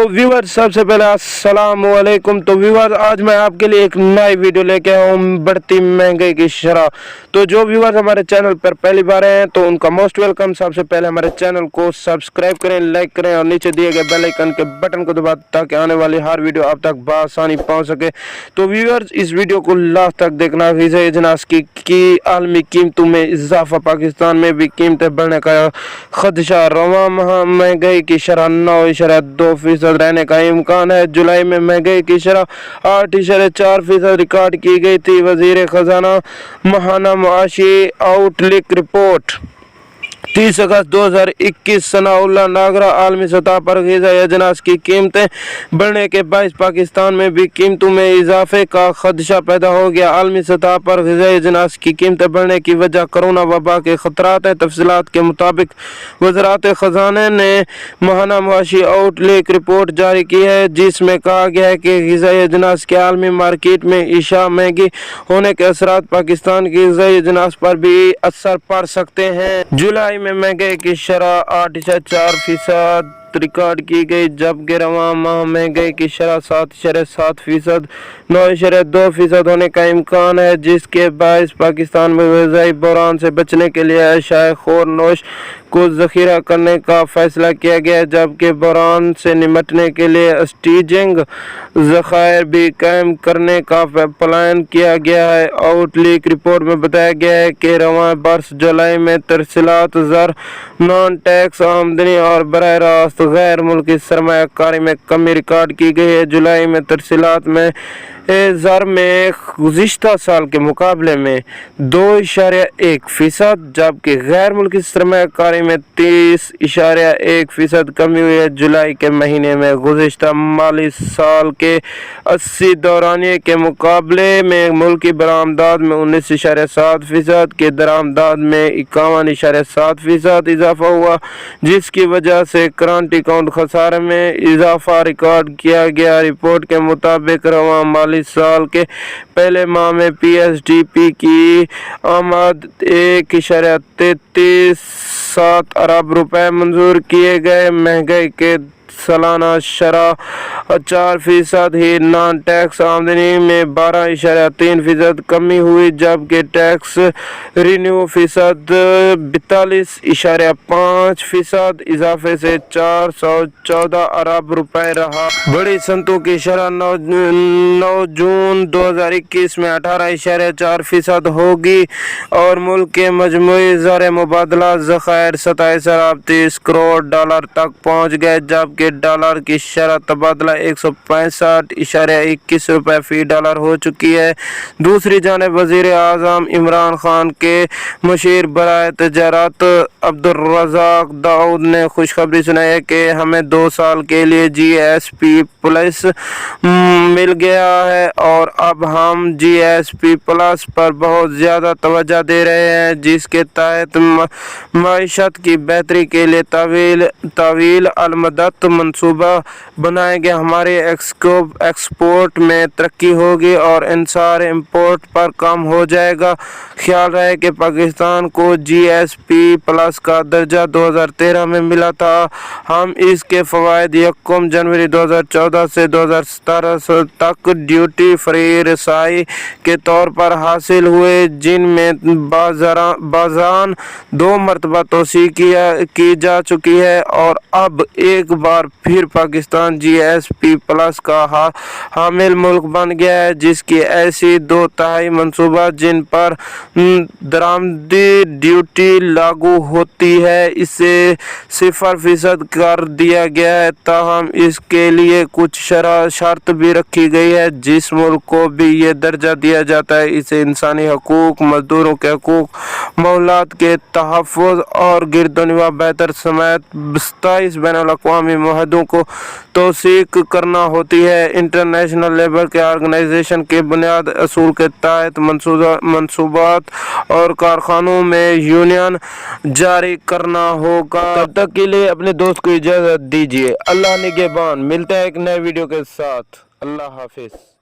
Viewer सबसे पहले अस्सलाम वालेकुम। तो व्यूअर आज मैं आपके लिए एक नई वीडियो लेके आया हूँ बढ़ती महंगाई की शरह। तो जो व्यूअर हमारे चैनल पर पहली बार आए हैं तो उनका मोस्ट वेलकम। सबसे पहले हमारे चैनल को सब्सक्राइब करें, लाइक करें और नीचे दिए गए बेल आइकन के बटन को दबा ताकि आने वाली हर वीडियो आप तक बआसानी पहुँच सके। तो व्यूअर्स इस वीडियो को लास्ट तक देखना। वीज़ा एजेंस की आलमी कीमतों में इजाफा, पाकिस्तान में भी कीमतें बढ़ने का खदशा, रवां माह महंगाई की शरह 9.2% रहने का इम्कान है। जुलाई में महंगाई की शरह 8.4% रिकॉर्ड की गई थी। वजीर खजाना माहाना मुआशी आउटलुक रिपोर्ट 30 अगस्त 2021 सनाउल्लाह नागरा। आलमी सतह पर ग़िज़ा अजनास की कीमतें बढ़ने के बायस पाकिस्तान में भी कीमतों में इजाफे का खदशा पैदा हो गया। आलमी सतह पर ग़िज़ा अजनास की कीमतें बढ़ने की वजह कोरोना वबा के ख़तरात हैं। तफसीलात के मुताबिक वज़ारत ख़जाना ने माहाना मुआशी आउटलुक रिपोर्ट जारी की है, जिसमें कहा गया है कि ग़िज़ा अजनास के आलमी मार्केट में इशा महंगी होने के असरात पाकिस्तान की ग़िज़ा अजनास पर भी असर पड़ सकते हैं। जुलाई में महंगाई की शरह 8.4% रिकॉर्ड की गई, जबकि रवां माह महंगाई की शरह 7.7%, 9.2% होने का इम्कान है, जिसके बायस पाकिस्तान में ग़िज़ाई बहरान से बचने के लिए अशाए ख़ोरनोश को ज़ख़ीरा करने का फैसला किया गया, जबकि बहरान से निपटने के लिए स्टेजिंग ज़ख़ायर भी कायम करने का प्लान किया गया है। आउटलुक रिपोर्ट में बताया गया है कि रवां बरस जुलाई में तरसीलात ज़र, नॉन टैक्स आमदनी और बराह रास्त गैर मुल्की सरमायाकारी में कमी रिकॉर्ड की गई है। जुलाई में तरसीलात में ज़र में गुज़िश्ता साल के मुकाबले में 2.1%, जबकि गैर मुल्की सरमायाकारी में 30.1% कमी हुई है। जुलाई के महीने में गुज़िश्ता माली साल के 80 दौरानिए के मुकाबले में मुल्की बरामदात में 19.7% के दरामदात में 51.7% इजाफा हुआ, जिसकी वजह से करंट अकाउंट खसारे में इजाफा रिकॉर्ड किया गया। रिपोर्ट के मुताबिक रवां माली साल के पहले माह में PSDP की आमद 1.33 अरब रुपए मंजूर किए गए। महंगाई के सालाना शरह 4% ही, नॉन टैक्स आमदनी में 12.3% कमी हुई, जबकि टैक्स रिन्यू फीसद 42.5% इजाफे से 414 अरब रुपए रहा। बड़ी सनतों की शरह 9 जून 2021 में 18.4% होगी और मुल्क के मजमूई ज़र मुबादला ज़ख़ायर 27 अरब 30 करोड़ डॉलर तक पहुँच गए, जबकि डॉलर की शरह तबादला 165.21 रुपए फी डॉलर हो चुकी है। दूसरी जानिब वज़ीर आज़म इमरान खान के मुशीर बराए तजारत अब्दुर्रज़ाक दाऊद ने खुशखबरी सुनाई है कि हमें 2 साल के लिए GSP प्लस मिल गया है और अब हम GSP प्लस पर बहुत ज़्यादा तवज्जो दे रहे हैं, जिसके तहत मईशत की बेहतरी के लिए तवील अलमदत मंसूबा बनाएंगे। हमारे एक्सपोर्ट में तरक्की होगी और इंसार इंपोर्ट पर कम हो जाएगा। ख्याल रहे कि पाकिस्तान को GSP प्लस का दर्जा 2013 में मिला था। हम इसके फ़वाइद 1 जनवरी 2014 से 2017 तक ड्यूटी फ्री रसाई के तौर पर हासिल हुए, जिनमें बाज़ान 2 मरतबा तोसी की जा चुकी है और अब एक बार फिर पाकिस्तान GSP प्लस का हामिल मुल्क बन गया है, जिसकी ऐसी 2/3 मंसूबा जिन पर दरामदी ड्यूटी लागू होती है, इसे 0% कर दिया गया है। ताहम इसके लिए कुछ शर्त भी रखी गई है। जिस मुल्क को भी ये दर्जा दिया जाता है, इसे इंसानी हकूक, मजदूरों के हकूक, मौलाद के तहफ़्फ़ुज़ और गिरदोनवा बेहतर समेत 27 बैनुल-अक़वामी मुआहदों को तौसीक करना होती है। इंटरनेशनल लेबर के ऑर्गेनाइजेशन के बुनियादी असूल के तहत मंसूबात और कारखानों में यूनियन जारी करना होगा। तब तक के लिए अपने दोस्त को इजाज़त दीजिए। अल्लाह निगहबान। मिलते हैं एक नए वीडियो के साथ। अल्लाह हाफिज़।